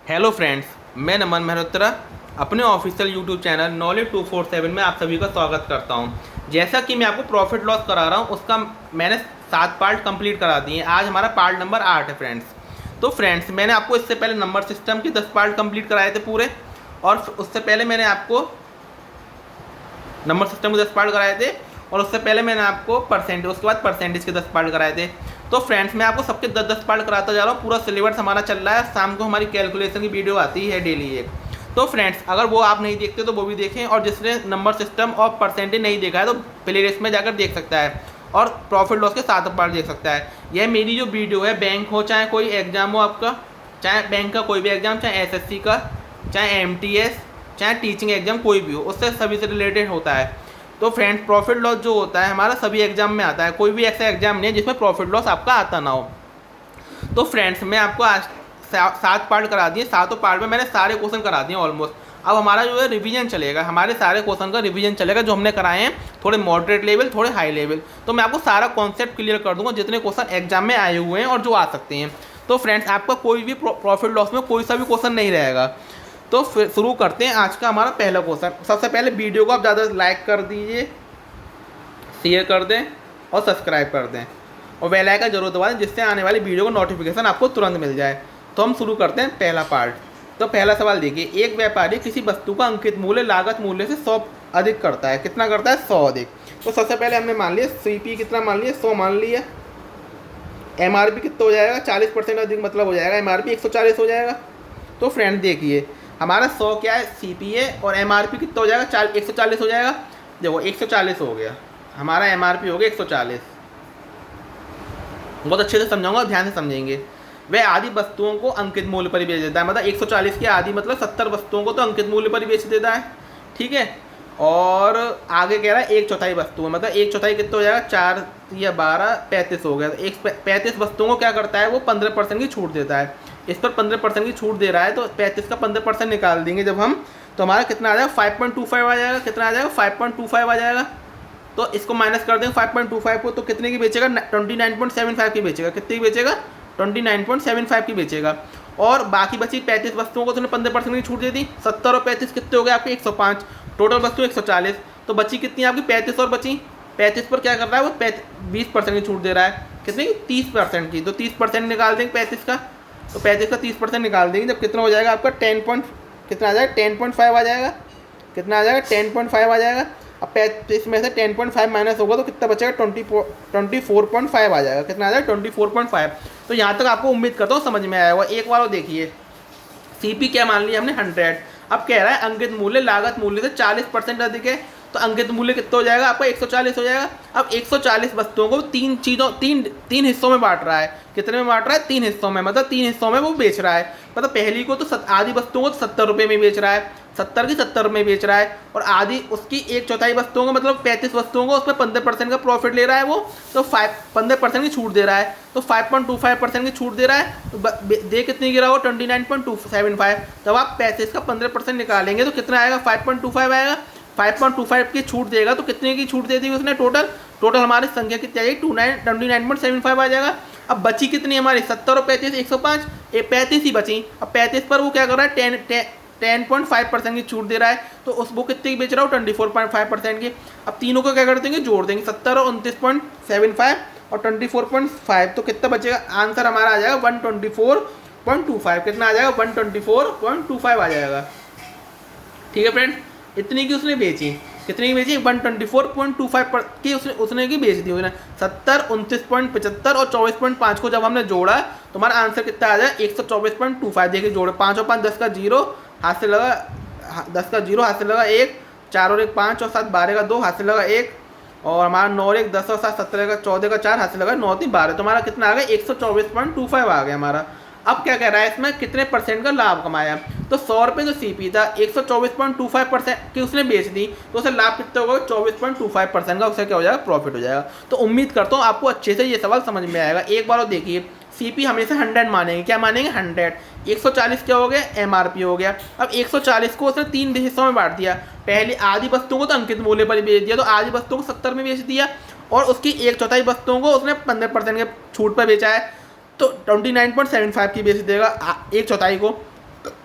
Hello friends, मैं नमन मेहरोत्रा अपने official YouTube channel knowledge 247 में आप सभी का स्वागत करता हूं। जैसा कि मैं आपको प्रॉफिट लॉस करा रहा हूं, उसका मैंने 7 पार्ट कंप्लीट करा दिए हैं। आज हमारा पार्ट नंबर 8 है फ्रेंड्स। तो फ्रेंड्स, मैंने आपको इससे पहले नंबर सिस्टम के 10 पार्ट कंप्लीट कराए थे पूरे, और उससे पहले मैंने आपको नंबर सिस्टम के 10 पार्ट कराए थे, और उससे पहले मैंने आपको परसेंटेज, उसके बाद परसेंटेज के 10 पार्ट कराए थे। तो फ्रेंड्स, मैं आपको सबके 10-10 पार्ट कराता जा रहा हूँ। पूरा सिलेबस हमारा चल रहा है। शाम को हमारी कैलकुलेशन की वीडियो आती है डेली एक। तो फ्रेंड्स, अगर वो आप नहीं देखते तो वो भी देखें, और जिसने नंबर सिस्टम और परसेंटेज नहीं देखा है तो प्ले लिस्ट में जाकर देख सकता है, और प्रॉफिट लॉस के 7 पार्ट देख सकता है। यह मेरी जो वीडियो है, बैंक हो चाहे कोई एग्जाम हो आपका, चाहे बैंक का कोई भी एग्जाम, चाहे एसएससी का, चाहे एमटीएस, चाहे टीचिंग एग्जाम कोई भी हो, उससे सभी से रिलेटेड होता है। तो फ्रेंड्स, प्रॉफिट लॉस जो होता है हमारा सभी एग्जाम में आता है। कोई भी ऐसा एग्जाम नहीं है जिसमें प्रॉफिट लॉस आपका आता ना हो। तो फ्रेंड्स, मैं आपको आज 7 पार्ट करा दिए। 7 पार्ट में मैंने सारे क्वेश्चन करा दिए ऑलमोस्ट। अब हमारा जो है रिवीजन चलेगा, हमारे सारे क्वेश्चन का रिवीजन चलेगा जो हमने कराए हैं, थोड़े मॉडरेट लेवल, थोड़े हाई लेवल। तो मैं आपको सारा कॉन्सेप्ट क्लियर कर दूंगा, जितने क्वेश्चन एग्जाम में आए हुए हैं और जो आ सकते हैं। तो फ्रेंड्स, आपका कोई भी प्रॉफिट लॉस में कोई सा भी क्वेश्चन नहीं रहेगा। तो फिर शुरू करते हैं आज का हमारा पहला क्वेश्चन। सबसे पहले वीडियो को आप ज़्यादा लाइक कर दीजिए, शेयर कर दें और सब्सक्राइब कर दें, और बेल आइकन जरूर दबा दें, जिससे आने वाली वीडियो को नोटिफिकेशन आपको तुरंत मिल जाए। तो हम शुरू करते हैं पहला पार्ट। तो पहला सवाल देखिए, एक व्यापारी किसी वस्तु का अंकित मूल्य लागत मूल्य से 100 अधिक करता है। कितना करता है? 100 अधिक। तो सबसे पहले हमने मान लिया सीपी कितना मान लिया, 100 मान लिया। एमआरपी कितना हो जाएगा? 40% अधिक, मतलब हो जाएगा एमआरपी 140 हो जाएगा। तो फ्रेंड देखिए, हमारा 100 क्या है? सीपी है, और एमआरपी कितना हो जाएगा? 140 हो जाएगा। देखो 140 हो गया, हमारा एमआरपी हो गया 140। बहुत अच्छे से समझाऊंगा, ध्यान से समझेंगे। वह आदि वस्तुओं को अंकित मूल्य पर बेच देता है, मतलब 140 के आदि मतलब 70 वस्तुओं को तो अंकित मूल्य पर बेच देता है। ठीक है। और आगे कह रहा है 1/4 वस्तुओं, मतलब 1/4 कितना हो जाएगा? 4 या 12, 35 हो गया। तो 35 वस्तुओं को क्या करता है वो? 15% की छूट देता है। इस पर 15% की छूट दे रहा है, तो 35 का 15% निकाल देंगे जब हम, तो हमारा कितना आ जाएगा? 5.25 आ जाएगा। कितना आ जाएगा? 5.25 आ जाएगा। तो इसको माइनस कर देंगे 5.25 को, तो कितने की बेचेगा? 29.75 की बेचेगा। कितनी की बेचेगा? 29.75 की बेचेगा। और बाकी बची 35 वस्तुओं को उसने 15% की छूट दे दी। 70 और 35 कितने हो गए आपके? 105। टोटल वस्तु 140। तो बची कितनी आपकी? 35 और बची। 35 पर क्या कर रहा है वो? 20% की छूट दे रहा है। कितने की? 30% की। तो 30% निकाल देंगे 35 का, तो 35 का 30% निकाल देंगे, जब कितना हो जाएगा आपका? 10 कितना आ जाएगा? 10.5 आ जाएगा। कितना आ जाएगा? 10.5 आ जाएगा। अब 35 में से 10.5 माइनस होगा तो कितना बचेगा? 24.5 आ जाएगा। कितना आ जाएगा? 24.5। तो यहाँ तक आपको उम्मीद करता हूँ समझ में आया होगा। एक बार और देखिए, सीपी क्या मान लिया हमने? 100। अब कह रहा है अंकित मूल्य लागत मूल्य से 40% अधिक है, तो अंकित मूल्य कितना हो जाएगा आपका? 140 हो जाएगा। अब 140 वस्तुओं को तीन हिस्सों में बांट रहा है। कितने में बांट रहा है? 3 हिस्सों में, मतलब 3 हिस्सों में वो बेच रहा है। मतलब पहली को तो आधी वस्तुओं को तो 70 रुपये में बेच रहा है, 70 की 70 में बेच रहा है, और आधी उसकी 1/4 वस्तुओं को, मतलब 35 वस्तुओं को, उसमें 15% का प्रॉफिट ले रहा है वो, तो 15% की छूट दे रहा है। तो 5.25% की छूट दे रहा है, तो दे कितनी गिरा वो? 29.275। जब आप 35 का 15% निकालेंगे तो कितना आएगा? 5.25 आएगा। 5.25 की छूट देगा तो कितने की छूट दे दी उसने? टोटल हमारी संख्या कितनी आएगी? 29.75 आ जाएगा। अब बची कितनी हमारी? 70 और 35, 105। 35 ही बची। अब 35 पर वो क्या कर रहा है? 10.5% की छूट दे रहा है, तो उस वो कितने की बेच रहा हो? 24.5% की। अब तीनों को क्या कर देंगे? जोड़ देंगे, 70 और 29.75 और 24.5, तो कितना बचेगा? आंसर हमारा आ जाएगा 124.25। कितना आ जाएगा? 124.25 आ जाएगा। ठीक है फ्रेंड्स, इतनी की उसने बेची। कितनी की बेची? 124.25 की उसने की बेच दी उसने। 70, 29.75 और 24.5 को जब हमने जोड़ा तो हमारा आंसर कितना आ जाए? 124.25। देखिए जोड़े, 5 और 5 10 का 0 हाथ से लगा, 10 का 0 हाथ से लगा 1, 4 और 1 5 और 7 12 का 2 हाथ से लगा 1, और हमारा 9 और 1 10 और 7 17 का 14 का 4 हाथ से लगा 9 3 12। तो हमारा कितना आ गया? 124.25 आ गया हमारा। अब क्या कह रहा है इसमें? कितने परसेंट का लाभ कमाया? तो 100 रुपये जो सीपी था, 124.25% की उसने बेच दी, तो उसे लाभ कितना होगा? 24.25% का उसे क्या हो जाएगा? प्रॉफिट हो जाएगा। तो उम्मीद करता हूँ आपको अच्छे से ये सवाल समझ में आएगा। एक बार और देखिए, सीपी हमेशा 100 मानेंगे। क्या मानेंगे? 100। 140 क्या हो गया? एमआरपी हो गया। अब 140 को उसने 3 हिस्सों में बांट दिया। पहली आधी वस्तुओं को तो अंकित मूल्य पर बेच दिया, तो आधी वस्तुओं को 70 में बेच दिया, और उसकी 1/4 वस्तुओं को उसने 15% के छूट पर बेचा है, तो 29.75 की बेच देगा 1/4 को।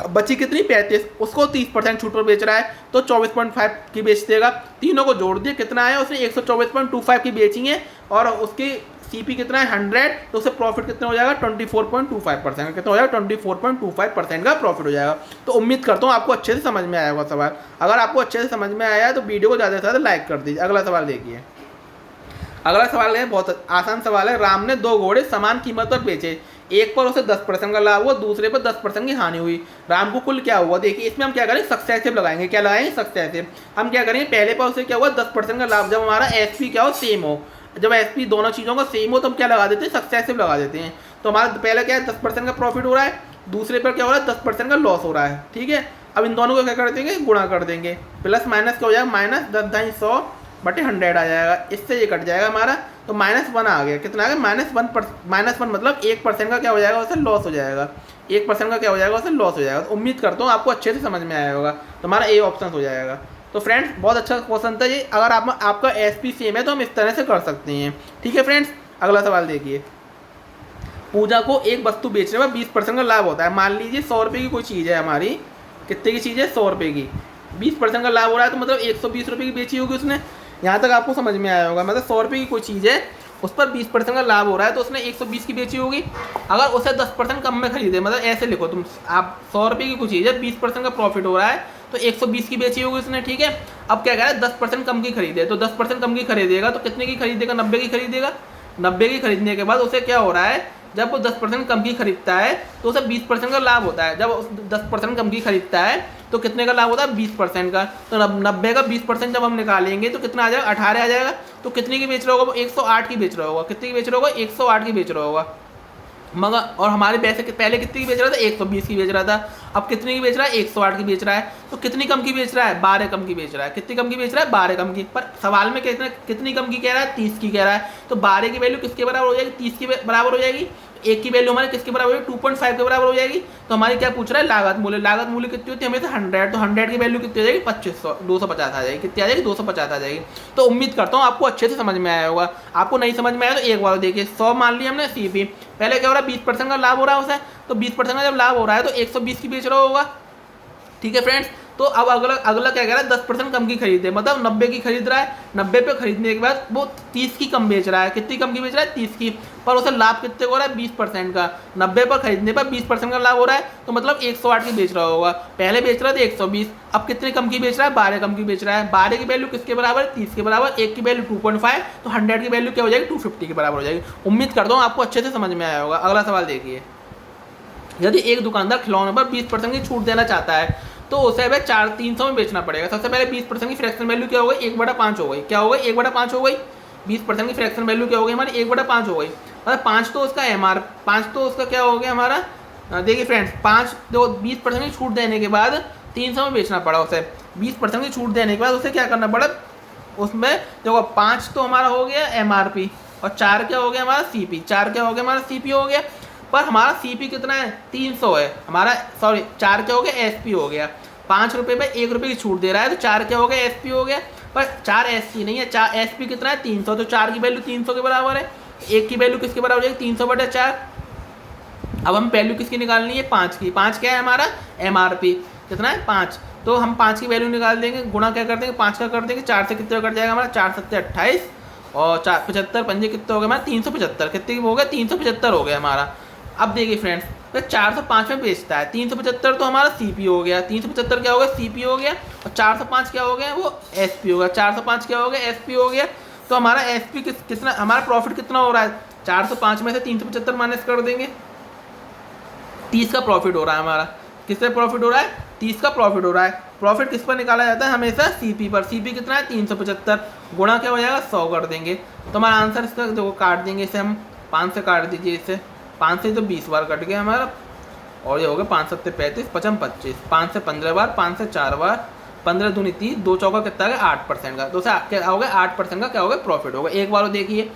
बची कितनी 35, उसको 30% छूट पर बेच रहा है तो 24.5 की बेच देगा। तीनों को जोड़ दिए कितना है, उसने 124.25 की बेची है और उसकी सीपी कितना है 100, तो उसे प्रॉफिट कितना हो जाएगा 24.25% का, कितना हो जाएगा 24.25% का प्रॉफिट हो जाएगा। तो उम्मीद करता हूँ आपको अच्छे से समझ में आया होगा सवाल। अगर आपको अच्छे से समझ में आया है तो वीडियो को ज़्यादा से ज़्यादा लाइक कर दीजिए। अगला सवाल देखिए। अगला सवाल है, बहुत आसान सवाल है। राम ने 2 घोड़े समान कीमत पर बेचे, एक पर उसे 10% का लाभ हुआ, दूसरे पर 10% की हानि हुई। राम को कुल क्या हुआ? देखिए इसमें हम क्या करेंगे, सक्सेसिव लगाएंगे। क्या लगाएंगे? सक्सेसिव। हम क्या करेंगे, पहले पर उसे क्या हुआ 10% का लाभ, जब हमारा एसपी क्या हो सेम हो, जब एसपी दोनों चीज़ों का सेम हो तो हम क्या लगा देते हैं, सक्सेसिव लगा देते हैं। तो हमारा पहले क्या है 10% का प्रॉफिट हो रहा है, दूसरे पर क्या हो रहा है 10% का लॉस हो रहा है। ठीक है, अब इन दोनों को क्या कर देंगे, गुणा कर देंगे। प्लस माइनस क्या हो जाएगा, माइनस 10/100/100 आ जाएगा। इससे ये कट जाएगा हमारा, तो -1 आ गया। कितना आ गया, -1 मतलब 1% का क्या हो जाएगा, उससे लॉस हो जाएगा। 1% का क्या हो जाएगा, उससे लॉस हो जाएगा। तो उम्मीद करता हूँ आपको अच्छे से समझ में आया होगा। तो हमारा ए ऑप्शन हो जाएगा। तो फ्रेंड्स बहुत अच्छा क्वेश्चन था ये। अगर आपका एसपी सेम है तो हम इस तरह से कर सकते हैं। ठीक है फ्रेंड्स, अगला सवाल देखिए। पूजा को एक वस्तु बेचने में 20% का लाभ होता है। मान लीजिए 100 रुपये की कोई चीज़ है हमारी, कितने की चीज़ है, 100 रुपये की, 20% का लाभ हो रहा है तो मतलब 120 रुपये की बेची होगी उसने। यहाँ तक आपको समझ में आया होगा। मतलब 100 रुपये की कोई चीज़ है, उस पर 20% का लाभ हो रहा है तो उसने 120 की बेची होगी। अगर उसे 10% कम में खरीदे, मतलब ऐसे लिखो तुम, आप 100 रुपये की कोई चीज़ है, 20% का प्रॉफिट हो रहा है तो 120 की बेची होगी उसने। ठीक है, अब क्या कह रहा है 10% कम की खरीदे, तो 10% कम की खरीदेगा तो कितने की खरीदेगा, 90 की खरीदेगा। 90 की खरीदने के बाद उसे क्या हो रहा है, जब वो 10% कम की खरीदता है तो उसे 20% का लाभ होता है। जब उस 10% कम की खरीदता है तो कितने का लाभ होता है, 20% का। तो 90 का 20% जब हम निकालेंगे तो कितना आ जाएगा, 18 आ जाएगा। तो कितने की बेच रहा होगा वो, 108 की बेच रहा होगा। कितने की बेच रहा होगा, 108 की बेच रहा होगा। मगर और हमारे पैसे पहले कितने की बेच रहा था, 120 की बेच रहा था। अब कितने की बेच रहा है, 108 की बेच रहा है। तो कितनी कम की बेच रहा है, 12 कम की बेच रहा है। कितनी कम की बेच रहा है, 12 कम की। पर सवाल में कितनी कम की कह रहा है, 30 की कह रहा है। तो 12 की वैल्यू किसके बराबर हो जाएगी, 30 के बराबर हो जाएगी। एक की वैल्यू हमारे किसके बराबर होगी, 2.5 के बराबर हो जाएगी। तो हमारी क्या पूछ रहा है, लागत मूल्य। लागत मूल्य कितनी होती है हमें से 100, तो 100 की वैल्यू कितनी हो जाएगी, 2500, 250 आ जाएगी। कितनी आ जाएगी, 250 आ जाएगी। तो उम्मीद करता हूँ आपको अच्छे से समझ में आया होगा। आपको नहीं समझ में आया तो एक बार देखिए। 100 मान लिया हमने सीपी, पहले क्या हो रहा है 20% का लाभ हो रहा है उसे, तो 20% का जब लाभ हो रहा है तो 120 की बेच रहा होगा। ठीक है फ्रेंड्स, तो अब अगला क्या कह रहा है, 10% कम की खरीदे, मतलब 90 की खरीद रहा है। 90 पे खरीदने के बाद वो 30 की कम बेच रहा है। कितनी कम की बेच रहा है, 30 की। पर उसे लाभ कितने को हो रहा है, 20% का। 90 पर खरीदने पर 20% का लाभ हो रहा है तो मतलब 108 की बेच रहा होगा। पहले बेच रहा था 120, अब कितने कम की बेच रहा है, 12 कम की बेच रहा है। 12 की वैल्यू किसके बराबर है, 30 के बराबर। एक की वैल्यू 2.5, तो 100 की वैल्यू क्या हो जाएगी, 250 के बराबर हो जाएगी। उम्मीद करता हूँ आपको अच्छे से समझ में आया होगा। अगला सवाल देखिए। यदि एक दुकानदार खिलौने पर 20% की छूट देना चाहता है तो उसे वह 300 में बेचना पड़ेगा। सबसे पहले 20% की फ्रैक्शन वैल्यू क्या हो गई, 1/5 हो गई। क्या हो गई, 1/5 हो गई। 20% की फ्रैक्शन वैल्यू क्या हो गई हमारी, 1/5 हो गई। मतलब 5 तो उसका MR, 5 तो उसका क्या हो गया हमारा। देखिए फ्रेंड्स, 5 जो 20% की छूट देने के बाद 300 में बेचना पड़ा उसे। 20% की छूट देने के बाद उसे क्या करना पड़ा, उसमें देखो 5 तो हमारा हो गया MRP और 4 क्या हो गया हमारा CP। 4 क्या हो गया हमारा, CP हो गया। पर हमारा CP कितना है, 300 है हमारा, सॉरी 4 क्या हो गया, SP हो गया। 5 रुपये पे 1 रुपये की छूट दे रहा है तो 4 क्या हो गया, SP हो गया। पर 4 SP नहीं है, 4 SP कितना है, 300। तो 4 की वैल्यू 300 के बराबर है। 1 की वैल्यू किसके बराबर हो जाएगी, 300/4। अब हम वैल्यू किसकी निकालनी है, 5 की। 5 क्या है हमारा, MRP कितना है, 5। तो हम 5 की वैल्यू निकाल देंगे, गुणा क्या कर देंगे, 5 का कर देंगे। 4 से कितने कट जाएगा हमारा, 4 7 28 और 4 75 पंजे कितने हो गए हमारा, 375। कितने हो गया, 375 हो गया हमारा। अब देखिए फ्रेंड्स, तो 405 में बेचता है, 375 तो हमारा CP हो गया। 375 क्या हो गया, CP हो गया। और 405 क्या हो गया, वो SP हो गया। 405 क्या हो गया, SP हो गया। तो हमारा SP कितना, हमारा प्रॉफिट कितना हो रहा है, 405 में से 375 माइनस कर देंगे, 30 का प्रॉफिट हो रहा है हमारा। किससे प्रॉफिट हो रहा है, 30 का प्रॉफिट हो रहा है। प्रॉफिट किस पर निकाला जाता है, हमेशा CP पर। CP कितना है, 375। गुणा क्या हो जाएगा, 100 कर देंगे। तो हमारा आंसर इसका देखो, काट देंगे इसे हम, 5 से काट दीजिए इसे। 5 से तो 20 बार कट गया हमारा, और ये हो गया 5 7 35 55 25। 5 से 15 बार, 5 से 4 बार, 15 दूनी 30, 2 चौका कितना है, 8% का। तो उसे क्या हो गया, 8% का क्या हो गया, प्रॉफिट होगा। एक बार देखिए,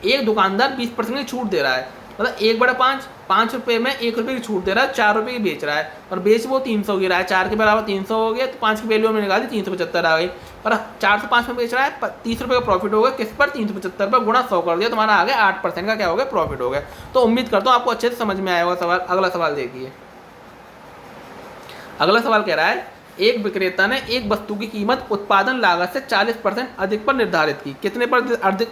एक दुकानदार 20% की छूट दे रहा है, मतलब 1/5, 5 रुपये में 1 रुपये की छूट दे रहा है, 4 रुपये की बेच रहा है और बेच वो 300 की रहा है। 4 के बराबर 300 हो गया, तो 5 की वैल्यू हमने निकाली, 375 आ गई। पर 405 में बेच रहा है, 30 रुपये का प्रॉफिट हो गया। किस पर, 375 पर। गुणा 100 कर दिया, तुम्हारा आ गया 8% का क्या हो गया, प्रॉफिट हो गया। तो उम्मीद करता हूँ आपको अच्छे से समझ में आया होगा सवाल। अगला सवाल देखिए। अगला सवाल कह रहा है एक विक्रेता ने एक वस्तु की कीमत उत्पादन लागत से 40% अधिक पर निर्धारित की। कितने पर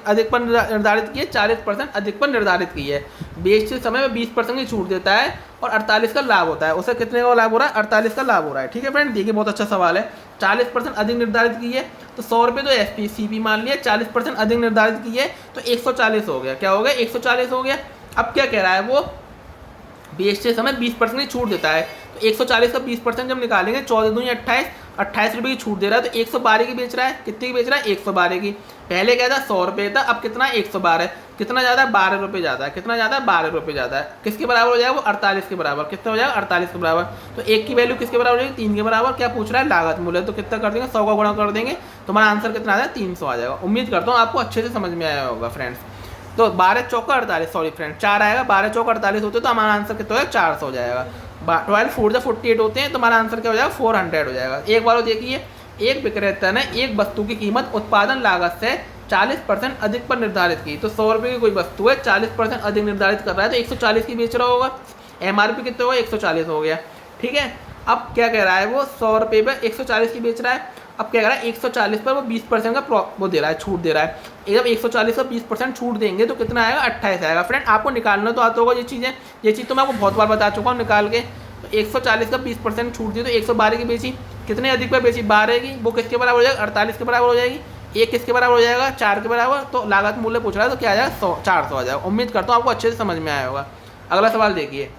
अधिक पर निर्धारित की है? 40% अधिक पर निर्धारित की है। बेचते समय में 20% की छूट देता है और 48 का लाभ होता है। उसे कितने का लाभ हो रहा है? 48 का लाभ हो रहा है। ठीक है फ्रेंड, देखिए बहुत अच्छा सवाल है। 40% अधिक निर्धारित की है तो 100 रुपये तो SP CP मान लिया। 40% अधिक निर्धारित की है तो 140 हो गया। क्या हो गया? 140 हो गया। अब क्या कह रहा है वो? बेचते समय 20% की छूट देता है तो 140 का 20% जब निकालेंगे 14 दूनी 28, 28 रुपये की छूट दे रहा है तो 112 की बेच रहा है। कितनी की बेच रहा है? 112 की। पहले क्या था? 100 रुपये था, अब कितना? 112। कितना ज़्यादा है? 12 रुपये ज़्यादा है। कितना ज़्यादा है? 12 रुपये ज़्यादा है। किसके बराबर हो जाएगा वो? 48 के बराबर। कितना हो जाएगा? 48 के बराबर। तो एक की वैल्यू किसके बराबर हो जाएगी? 3 के बराबर। क्या पूछ रहा है? लागत मूल्य। तो कितना कर देंगे? 100 का गुणा कर देंगे तो हमारा आंसर कितना आ जाएगा? 300 आ जाएगा। उम्मीद करता हूँ आपको अच्छे से समझ में आया होगा फ्रेंड्स। तो 12 चौका 48, सॉरी फ्रेंड 4 आएगा। 12 चौका 48 होते तो हमारा आंसर कितना हो जाएगा? 400 हो जाएगा। 12 4 जा 48 होते हैं तो हमारा आंसर क्या हो जाएगा? 400 हो जाएगा। एक बार देखिए, एक विक्रेता ने एक वस्तु की कीमत उत्पादन लागत से 40% अधिक पर निर्धारित की। तो 100 रुपये की कोई वस्तु है, 40% अधिक निर्धारित कर रहा है तो 140 की बेच रहा होगा। MRP कितना होगा? 140 हो गया। ठीक है, अब क्या कह रहा है वो? 100 रुपये पर 140 की बेच रहा है। अब क्या कह रहा है? 140 पर वो 20% का वो दे रहा है, छूट दे रहा है। जब 140 का 20% छूट देंगे तो कितना आएगा? 28 आएगा। फ्रेंड आपको निकालना तो आता होगा ये चीज़ें, ये चीज़ तो मैं आपको बहुत बार बता चुका हूँ निकाल के। तो 140 का 20% छूट दी तो 112 की बेची। कितने अधिक पर बेची? 12 की। वो किसके बराबर हो जाएगा? 48 के बराबर हो जाएगी। एक किसके बराबर हो जाएगा? 4 के बराबर। तो लागत मूल्य पूछ रहा है तो क्या आ जाएगा? 400 आ जाएगा। उम्मीद करता हूँ आपको अच्छे से समझ में आया होगा। अगला सवाल देखिए,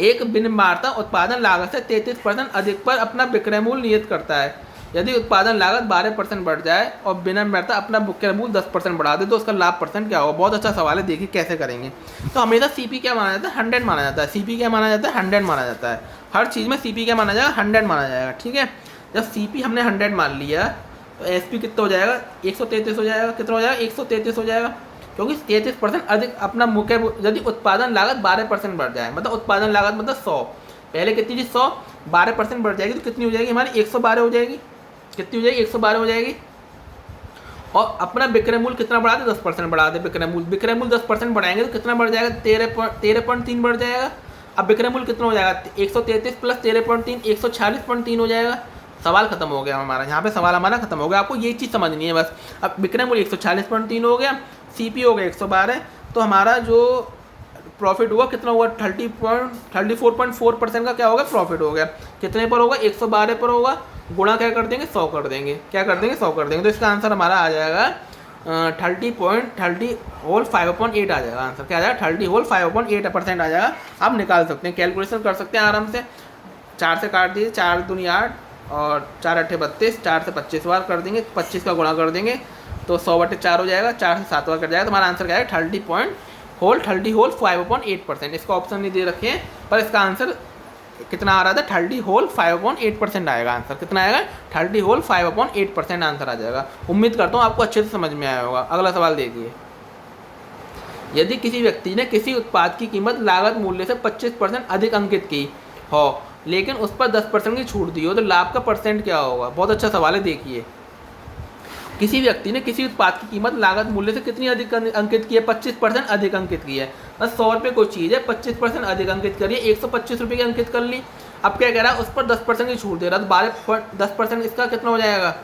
एक विनिर्माता उत्पादन लागत से 33% अधिक पर अपना विक्रय मूल्य नियत करता है। यदि उत्पादन लागत 12% बढ़ जाए और विनिर्माता अपना विक्रय मूल्य 10% बढ़ा दे तो उसका लाभ परसेंट क्या होगा? बहुत अच्छा सवाल है, देखिए कैसे करेंगे। तो हमेशा CP क्या माना जाता है? 100 माना जाता है। CP क्या माना जाता है? 100 माना जाता है। हर चीज़ में CP क्या माना जाएगा? 100 माना जाएगा। ठीक है, जब CP हमने 100 मान लिया तो SP कितना हो जाएगा? 133 हो जाएगा। कितना हो जाएगा? 133 हो जाएगा, क्योंकि 33% अधिक अपना मुख्य। यदि उत्पादन लागत 12% बढ़ जाए, मतलब उत्पादन लागत मतलब 100, पहले कितनी थी? 100, 12% बढ़ जाएगी तो कितनी हो जाएगी हमारी? 112 हो जाएगी। कितनी हो जाएगी? 112 हो जाएगी। और अपना विक्रय मूल्य कितना बढ़ा दे? 10% बढ़ा दे विक्रय मूल्य 10% बढ़ाएंगे तो कितना बढ़ जाएगा? 13.3 बढ़ जाएगा। अब विक्रय मूल्य कितना हो जाएगा? 133 प्लस 13.3 146.3 हो जाएगा। सवाल खत्म हो गया हमारा, यहाँ पे सवाल हमारा खत्म हो गया। आपको ये चीज़ समझनी है बस। अब विक्रय मूल्य 146.3 हो गया, CP हो गया 112, तो हमारा जो प्रॉफिट हुआ कितना हुआ? 34.4% का क्या होगा? प्रॉफिट हो गया। कितने पर होगा? 112 पर होगा। गुणा क्या कर देंगे? 100 कर देंगे। क्या कर देंगे? 100 कर देंगे। तो इसका आंसर हमारा आ जाएगा 30 होल 5/8 आ जाएगा। आंसर क्या आ जाएगा? 30 होल 5/8% आ जाएगा। आप निकाल सकते हैं, कैलकुलेशन कर सकते हैं आराम से। 4 से काट दीजिए, 4 दूनी 8 और 4 8 32, 4 से 25 बार कर देंगे, 25 का गुणा कर देंगे तो 100/4 हो जाएगा। 4 से 7 बार कर जाएगा तो हमारा आंसर क्या है? 30 होल 5/8%। इसका ऑप्शन नहीं दे रखे हैं पर इसका आंसर कितना आ रहा था? 30 होल 5/8% आएगा आंसर। कितना आएगा? 30 होल 5/8% आंसर आ जाएगा। उम्मीद करता हूँ आपको अच्छे से समझ में आया होगा। अगला सवाल देखिए, यदि किसी व्यक्ति ने किसी उत्पाद की कीमत लागत मूल्य से 25% अधिक अंकित की हो लेकिन उस पर 10% की छूट दी हो तो लाभ का परसेंट क्या होगा? बहुत अच्छा सवाल है। देखिए, किसी व्यक्ति ने किसी उत्पाद की कीमत लागत मूल्य से कितनी अधिक अंकित की है? 25% अधिक अंकित की है। बस 100 रुपये कोई चीज़ है, 25% अधिक अंकित करिए, 125 रुपये की अंकित कर ली। अब क्या कह रहा है? उस पर 10% की छूट दे रहा है तो 10% इसका कितना हो जाएगा?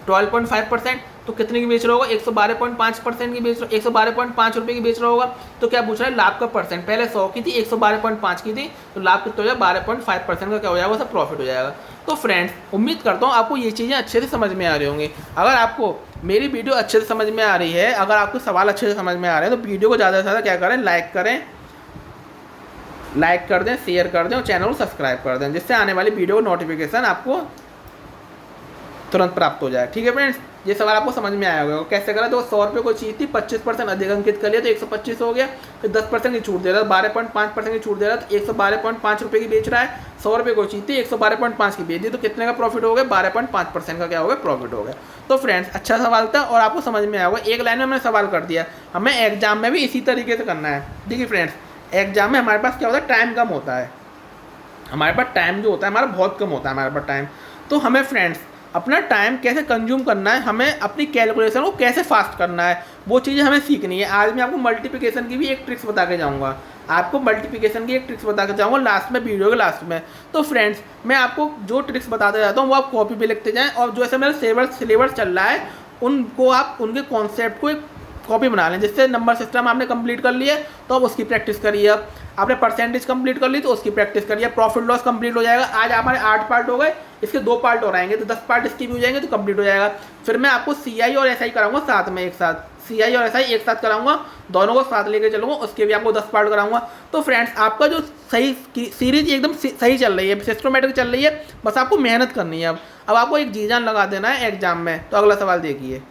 12.5%। तो कितने की बेच रहा होगा? 112.5% की बेच रहा, 112.5 रुपये की बेच रहा होगा। तो क्या पूछ रहा है? लाभ का परसेंट। पहले 100 की थी, 112.5 की थी, तो लाभ कितना हो जाएगा? 12.5% का क्या हो जाएगा? सब प्रॉफिट हो जाएगा। तो फ्रेंड्स उम्मीद करता हूँ आपको ये चीज़ें अच्छे से समझ में आ रही होंगी। अगर आपको मेरी वीडियो अच्छे से समझ में आ रही है, अगर आपको सवाल अच्छे से समझ में आ रहे हैं तो वीडियो को ज़्यादा से ज़्यादा क्या करें? लाइक कर दें, शेयर कर दें और चैनल को सब्सक्राइब कर दें, जिससे आने वाली वीडियो नोटिफिकेशन आपको तुरंत प्राप्त हो जाए। ठीक है फ्रेंड्स, ये सवाल आपको समझ में आया होगा। कैसे करा? तो 100 रुपये को चीज़ थी, 25% अधिक अंकित कर लिया तो 125 हो गया। फिर 10% की छूट दे रहा है, 12.5% की छूट दे रहा है तो 112.5 रुपये की बेच रहा है। 100 रुपये को चीज़ थी, 112.5 की बेच दी तो कितने का प्रॉफिट हो गया? 12.5% का क्या हो गया? प्रॉफिट हो गया। तो फ्रेंड्स अच्छा सवाल था और आपको समझ में आया होगा। एक लाइन में हमने सवाल कर दिया। हमें एग्जाम में भी इसी तरीके से करना है। देखिए फ्रेंड्स, एग्जाम में हमारे पास क्या होता है? टाइम कम होता है। हमारे पास टाइम जो होता है हमारा बहुत कम होता है हमारे पास टाइम। तो हमें फ्रेंड्स अपना टाइम कैसे कंज्यूम करना है, हमें अपनी कैलकुलेशन को कैसे फास्ट करना है, वो चीज़ें हमें सीखनी है। आज मैं आपको मल्टीप्लिकेशन की भी एक ट्रिक्स बता के जाऊँगा। आपको मल्टीप्लिकेशन की एक ट्रिक्स बता के जाऊँगा लास्ट में, वीडियो के लास्ट में। तो फ्रेंड्स मैं आपको जो ट्रिक्स बताते जाता हूँ वो आप कॉपी पे लिखते जाएँ, और जो ऐसे मेरा सिलेबस चल रहा है उनको आप उनके कॉन्सेप्ट को एक कॉपी बना लें। जिससे नंबर सिस्टम आपने कंप्लीट कर लिया तो अब उसकी प्रैक्टिस करिए। अब आपने परसेंटेज कंप्लीट कर ली तो उसकी प्रैक्टिस करिए। प्रॉफिट लॉस कंप्लीट हो जाएगा। आज हमारे 8 पार्ट हो गए, इसके 2 पार्ट और आएंगे तो 10 पार्ट इसके भी हो जाएंगे तो कंप्लीट हो जाएगा। फिर मैं आपको CI और SI कराऊंगा साथ में, एक साथ CI और SI एक साथ कराऊंगा, दोनों को साथ लेके चलूँगा, उसके भी आपको 10 पार्ट कराऊंगा। तो फ्रेंड्स आपका जो सही सीरीज एकदम सही चल रही है, सिस्टमेटिक चल रही है, बस आपको मेहनत करनी है। अब आपको एक जी जान लगा देना है एग्जाम में। तो अगला सवाल देखिए,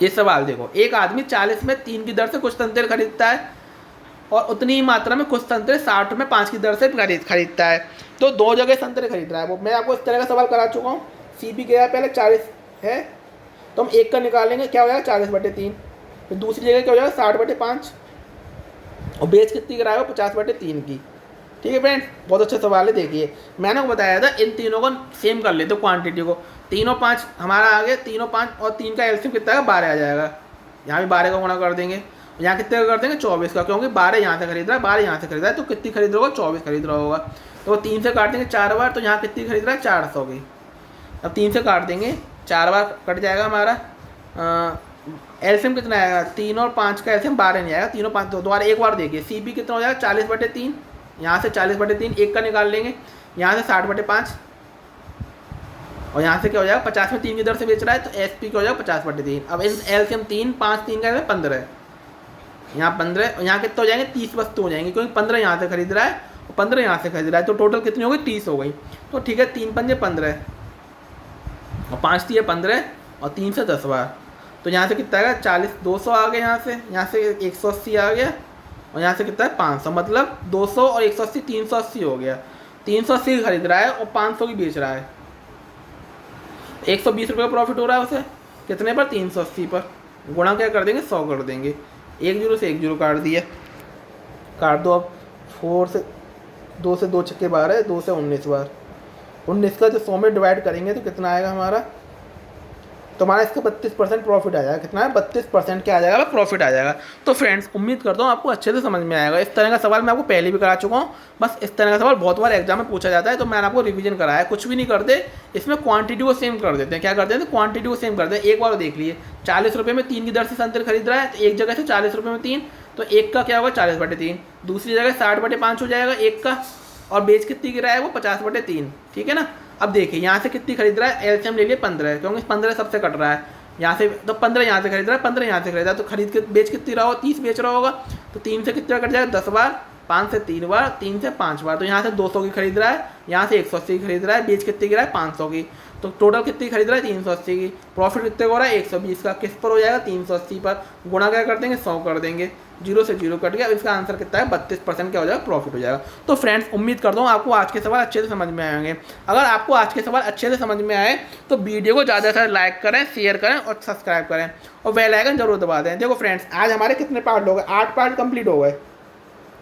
ये सवाल देखो, एक आदमी 40 में 3 की दर से कुछ संतरे खरीदता है और उतनी ही मात्रा में कुछ संतरे 60 में 5 की दर से खरीदता है। तो 2 जगह संतरे खरीद रहा है वो। मैं आपको इस तरह का सवाल करा चुका हूँ। CP गया पहले 40 है तो हम एक का निकालेंगे, क्या हो जाएगा 40/3। फिर दूसरी जगह क्या हो जाएगा 60/5, और बेच कितनी कराएगा 50/3 की। ठीक है फ्रेंड्स, बहुत अच्छा सवाल है। देखिए मैंने आपको बताया था इन तीनों को सेम कर लेते क्वांटिटी को। 3 और 5 हमारा आ गया, 3 और 5 और 3 का एलसीएम कितना है 12 आ जाएगा। यहाँ भी 12 का गुणा कर देंगे, यहाँ कितने का कर देंगे 24 का, क्योंकि 12 यहाँ से खरीद रहा है, 12 यहाँ से खरीद रहा है, तो कितनी खरीद रहा होगा 24 खरीद रहा होगा। तो 3 से काट देंगे 4 बार, तो यहाँ कितनी खरीद रहा है 400 की। अब 3 से काट देंगे 4 बार कट जाएगा हमारा। एलसीएम कितना आएगा 3 और 5 का एलसीएम 12 नहीं आएगा। 3 और 5 दोबारा एक बार देखिए, CP कितना हो जाएगा 40/3, यहाँ से 40/3 एक का निकाल लेंगे, यहाँ से 60/5, और यहाँ से क्या हो जाएगा 50 में 3 की दर से बेच रहा है तो SP क्या हो जाएगा 50/3। अब इन एलसीएम 3 5 3 का 15, यहाँ 15 और यहाँ कितना हो जाएंगे 30 वस्तु हो जाएंगे, क्योंकि 15 यहाँ से खरीद रहा है और 15 यहाँ से खरीद रहा है, तो टोटल कितनी हो गई 30 हो गई। तो ठीक है 3 पंजे 15 और 5 3 15 और 3 से 10 बार, तो यहाँ से कितना आएगा 40 200 आ गया, यहाँ से 180 आ गया, और यहाँ से कितना है 500, मतलब 200 और 180 380 हो गया। 380 खरीद रहा है और 500 की बेच रहा है, 120 रुपये का प्रॉफिट हो रहा है उसे। कितने पर 380 पर, गुणा क्या कर देंगे 100 कर देंगे। 1 जीरो से 1 जीरो काट दिया, काट दो। अब 4 से 2 से 2 छक्के 12, 2 से 19 बार, 19 का जो 100 में डिवाइड करेंगे तो कितना आएगा हमारा, तो हमारा इसका 32% प्रॉफिट आ जाएगा। कितना है 32% क्या आ जाएगा प्रॉफिट आ जाएगा। तो फ्रेंड्स उम्मीद करता हूँ आपको अच्छे से समझ में आएगा। इस तरह का सवाल मैं आपको पहले भी करा चुका हूँ, बस इस तरह का सवाल बहुत बार एग्जाम में पूछा जाता है, तो मैंने आपको रिवीजन कराया है। कुछ भी नहीं करते, इसमें क्वांटिटी को सेम कर देते हैं। क्या करते हैं, क्वांटिटी को सेम करते हैं। एक बार देख लिए 40 रुपये में 3 की दर से संतरे खरीद रहा है, तो एक जगह से 40 रुपये में 3, तो एक का क्या होगा 40/3, दूसरी जगह 60/5 हो जाएगा एक का, और बेच कितनी गिरा है वो 50/3। ठीक है ना। अब देखिए यहाँ से कितनी खरीद रहा है, एलसीएम ले लिए 15, क्योंकि 15 सबसे कट रहा है यहाँ से, तो 15 यहाँ से खरीद रहा है, 15 यहाँ से खरीद रहा है, तो खरीद के बेच कितनी रहा होगा 30 बेच रहा होगा, तो 3 से कितना कट जाएगा 10 बार, 5 से 3 बार, 3 से 5 बार, तो यहाँ से 200 की खरीद रहा है, यहाँ से 180 की खरीद रहा है, बेच कितनी गिरा है 500 की, तो टोटल कितनी खरीद रहा है 380 की। प्रॉफिट कितने हो रहा है 120 का, किस पर हो जाएगा 380 पर, गुणा क्या कर देंगे 100 कर देंगे, 0 से 0 कट गया। इसका आंसर कितना है 32% क्या हो जाएगा प्रॉफिट हो जाएगा। तो फ्रेंड्स उम्मीद करता हूँ आपको आज के सवाल अच्छे से समझ में आएंगे। अगर आपको आज के सवाल अच्छे से समझ में आए तो वीडियो को ज़्यादा से ज़्यादा लाइक करें, शेयर करें और सब्सक्राइब करें, और बेल आइकन जरूर दबा दें। देखो फ्रेंड्स आज हमारे कितने पार्ट हो गए, 8 पार्ट कंप्लीट हो गए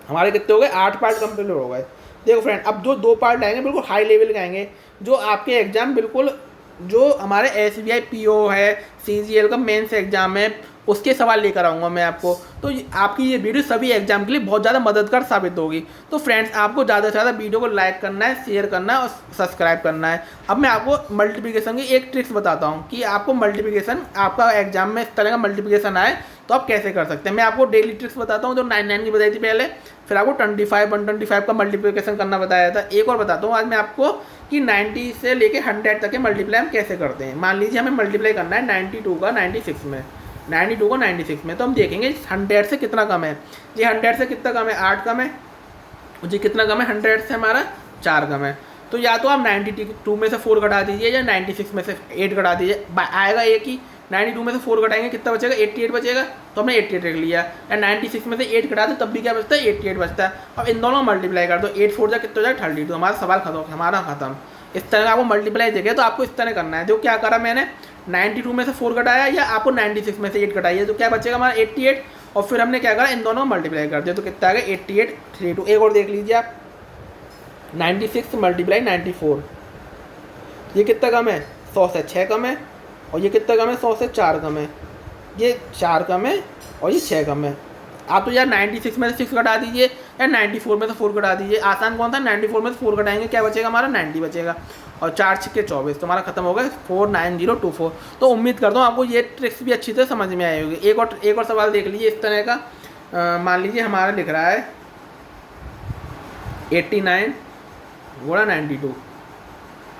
हमारे। कितने हो गए 8 पार्ट कंप्लीट हो गए। देखो फ्रेंड अब जो 2 पार्ट आएंगे बिल्कुल हाई लेवल के आएंगे, जो आपके एग्जाम बिल्कुल जो हमारे SBI PO है, CGL का मेंस एग्जाम है, उसके सवाल लेकर आऊँगा मैं आपको। तो आपकी ये वीडियो सभी एग्जाम के लिए बहुत ज़्यादा मददगार साबित होगी। तो फ्रेंड्स आपको ज़्यादा से ज़्यादा वीडियो को लाइक करना है, शेयर करना है और सब्सक्राइब करना है। अब मैं आपको मल्टीप्लिकेशन की एक ट्रिक्स बताता हूँ कि आपको मल्टीप्लिकेशन आपका एग्जाम में इस तरह का मल्टीप्लिकेशन आए तो आप कैसे कर सकते हैं। मैं आपको डेली ट्रिक्स बताता हूँ जो 9 की बताई थी पहले, फिर आपको 25 125 का मल्टीप्लिकेशन करना बताया था। एक और बताता हूँ आज मैं आपको कि 90 से लेके 100 तक के मल्टीप्लाई हम कैसे करते हैं। मान लीजिए हमें मल्टीप्लाई करना है 92 का 96 में, 92 को 96 में, तो हम देखेंगे 100 से कितना कम है। जी 100 से कितना कम है 8 कम है, जी कितना कम है 100 से हमारा 4 कम है। तो या तो आप 92 में से 4 घटा दीजिए या 96 में से 8 घटा दीजिए, आएगा एक ही। 92 में से 4 घटाएंगे कितना बचेगा 88 बचेगा, तो हमने 88 रख लिया। या 96 में से 8 घटा दो तब भी क्या बचता है 88 बचता है। अब इन दोनों मल्टीप्लाई कर दो, 8 4 जा कितना हो जाएगा 32, हमारा सवाल खत्म, हमारा खत्म। इस तरह का आपको मल्टीप्लाई देखे तो आपको इस तरह करना है। जो क्या करा मैंने 92 में से 4 घटाया या आपको 96 में से 8 घटाइए, तो क्या बचेगा हमारा 88, और फिर हमने क्या करा इन दोनों मल्टीप्लाई कर दिया, तो कितना आ गया 88 32। एक और देख लीजिए आप 96 मल्टीप्लाई 94, ये कितना कम है 100 से 6 कम है, और ये कितना कम है 100 से 4 कम है, ये 4 कम है और ये 6 कम है। आप तो यार 96 में से 6 घटा दीजिए या 94 में से 4 घटा दीजिए। आसान कौन था, 94 में से 4 घटाएंगे क्या बचेगा हमारा 90 बचेगा, और 4 छक्के 24, तो हमारा खत्म हो गया 49024। तो उम्मीद करता हूँ आपको ये ट्रिक्स भी अच्छी तरह समझ में आई होगी। एक और सवाल देख लीजिए इस तरह का। मान लीजिए हमारा लिख रहा है 89 गुणा 92।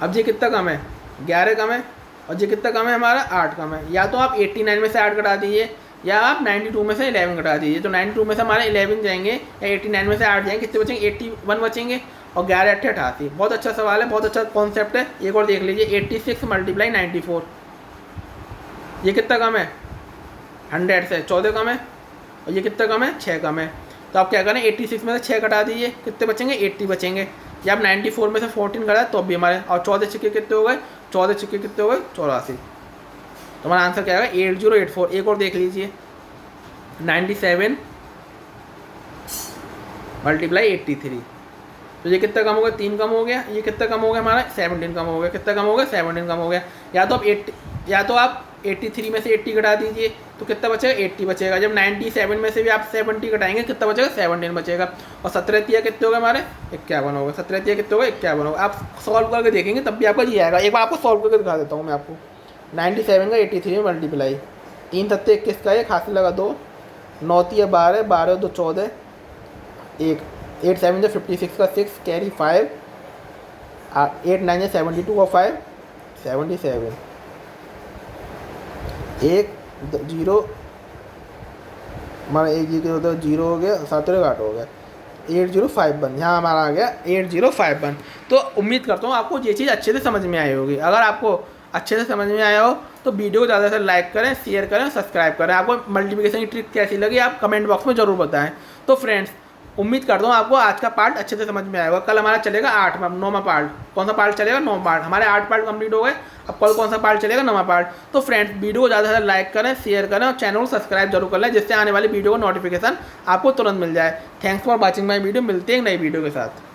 अब ये कितना कम है, 11 कम है, और ये कितना कम है हमारा 8 कम है। या तो आप 89 में से 8 घटा दीजिए या आप 92 में से 11 घटा दीजिए। तो 92 में से हमारे 11 जाएंगे या 89 में से 8 जाएंगे, कितने बचेंगे 81 बचेंगे, और 11 8 88। बहुत अच्छा सवाल है, बहुत अच्छा कॉन्सेप्ट है। एक और देख लीजिए 86 मल्टीप्लाई 94, ये कितना कम है 100 से 14 कम है, और ये कितना कम है 6 कम है। तो आप क्या करें 86 में से 6 घटा दीजिए, कितने बचेंगे 80 बचेंगे। या आप 94 में से 14 घटाए तो भी हमारे, और 14 छक्के कितने हो गए, 14 छक्के कितने हो गए 84। तो हमारा आंसर क्या होगा 8084। एक और देख लीजिए 97 मल्टीप्लाई 83, तो ये कितना कम हो गया 3 कम हो गया। ये कितना कम हो गया हमारा 17 कम हो गया। कितना कम हो गया 17 कम हो गया। या तो आप 83 में से 80 घटा दीजिए तो कितना बचेगा 80 बचेगा। जब 97 में से भी आप 70 घटाएंगे कितना बचेगा 17 बचेगा। और 17 तिया कितने हो गए हमारे 51 हो गए। 17 तिया कितने हो गए 51 हो गए। आप सॉल्व करके देखेंगे तब भी आपका ये आएगा। एक बार आपको सॉल्व करके दिखा देता हूँ मैं आपको। 97 का 83 में मल्टीप्लाई, 3 सत्ते 21 का, एक हाथ से लगा 2, 9 तिया 12, 12 2 14, 8 7 56 का 6 कैरी 5, 8 9 72 का 5 77, 1 0 हमारा 1 0 हो गया, 17 8 हो गया, 8051। यहाँ हमारा आ गया 8051। तो उम्मीद करता हूँ आपको ये चीज़ अच्छे से समझ में आई होगी। अगर आपको अच्छे से समझ में आया हो तो वीडियो को ज़्यादा से लाइक करें, शेयर करें, सब्सक्राइब करें। आपको मल्टीप्लिकेशन की ट्रिक कैसी लगी आप कमेंट बॉक्स में ज़रूर बताएं। तो फ्रेंड्स उम्मीद करता हूँ आपको आज का पार्ट अच्छे से समझ में आएगा। कल हमारा चलेगा 9वां पार्ट। कौन सा पार्ट चलेगा 9वां पार्ट। हमारे 8 पार्ट कंप्लीट हो गए, अब कल कौन सा पार्ट चलेगा 9वां पार्ट। तो फ्रेंड्स वीडियो को ज़्यादा से ज़्यादा लाइक करें, शेयर करें और चैनल को सब्सक्राइब जरूर कर लें, जिससे आने वाली वीडियो का नोटिफिकेशन आपको तुरंत मिल जाए। Thanks for watching my video. मिलते हैं एक नई वीडियो के साथ।